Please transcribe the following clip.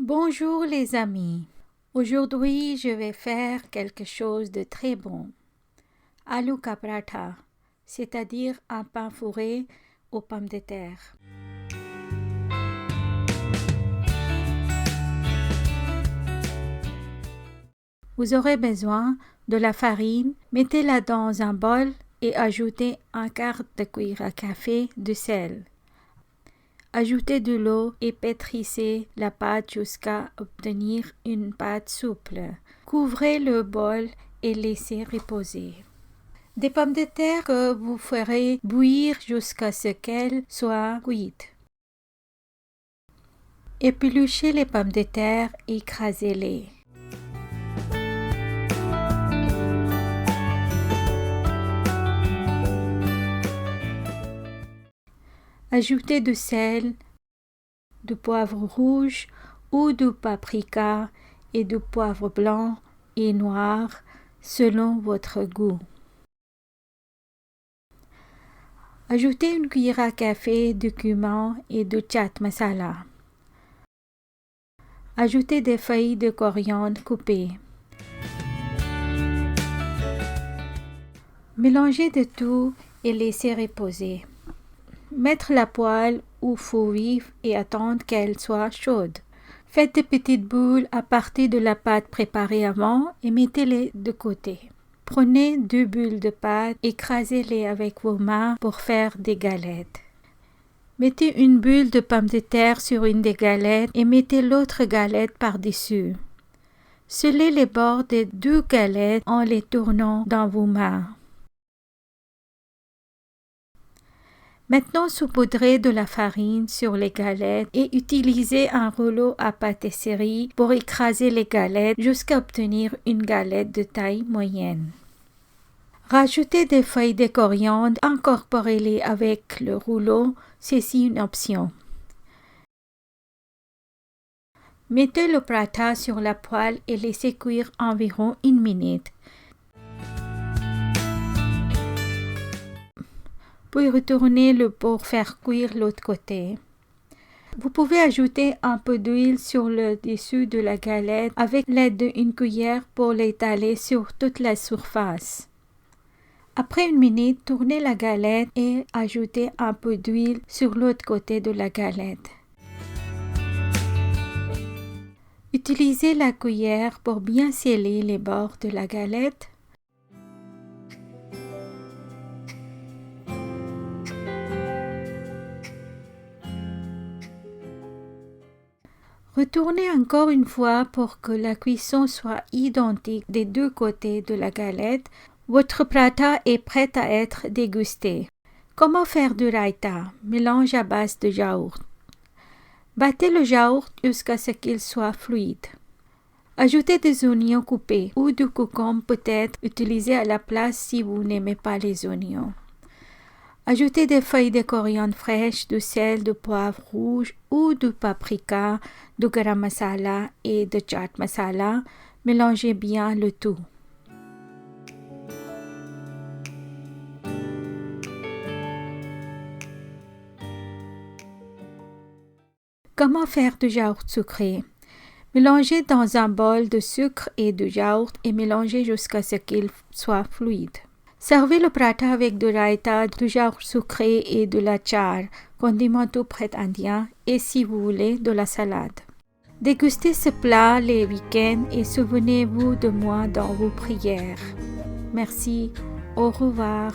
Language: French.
Bonjour les amis. Aujourd'hui, je vais faire quelque chose de très bon. Aloo ka paratha, c'est-à-dire un pain fourré aux pommes de terre. Vous aurez besoin de la farine. Mettez-la dans un bol et ajoutez un quart de cuillère à café de sel. Ajoutez de l'eau et pétrissez la pâte jusqu'à obtenir une pâte souple. Couvrez le bol et laissez reposer. Des pommes de terre que vous ferez bouillir jusqu'à ce qu'elles soient cuites. Épluchez les pommes de terre et écrasez-les. Ajoutez du sel, du poivre rouge ou du paprika et du poivre blanc et noir selon votre goût. Ajoutez une cuillère à café de cumin et de chaat masala. Ajoutez des feuilles de coriandre coupées. Mélangez le tout et laissez reposer. Mettre la poêle au four vif et attendre qu'elle soit chaude. Faites des petites boules à partir de la pâte préparée avant et mettez-les de côté. Prenez 2 bulles de pâte, écrasez-les avec vos mains pour faire des galettes. Mettez une bulle de pommes de terre sur une des galettes et mettez l'autre galette par-dessus. Scellez les bords des 2 galettes en les tournant dans vos mains. Maintenant, saupoudrez de la farine sur les galettes et utilisez un rouleau à pâtisserie pour écraser les galettes jusqu'à obtenir une galette de taille moyenne. Rajoutez des feuilles de coriandre, incorporez-les avec le rouleau, c'est une option. Mettez le paratha sur la poêle et laissez cuire environ 1 minute. Puis retournez-le pour faire cuire l'autre côté. Vous pouvez ajouter un peu d'huile sur le dessus de la galette avec l'aide d'une cuillère pour l'étaler sur toute la surface. Après 1 minute, tournez la galette et ajoutez un peu d'huile sur l'autre côté de la galette. Utilisez la cuillère pour bien sceller les bords de la galette. Retournez encore une fois pour que la cuisson soit identique des 2 côtés de la galette. Votre paratha est prêt à être dégusté. Comment faire du raita? Mélange à base de yaourt. Battez le yaourt jusqu'à ce qu'il soit fluide. Ajoutez des oignons coupés ou du concombre peut-être utilisé à la place si vous n'aimez pas les oignons. Ajoutez des feuilles de coriandre fraîches, du sel, du poivre rouge ou du paprika, du garam masala et de chaat masala. Mélangez bien le tout. Comment faire du yaourt sucré? Mélangez dans un bol de sucre et de yaourt et mélangez jusqu'à ce qu'il soit fluide. Servez le paratha avec du raita, du yaourt sucré et de l'achar, condiment tout prêt indien et si vous voulez de la salade. Dégustez ce plat les week-ends et souvenez-vous de moi dans vos prières. Merci, au revoir.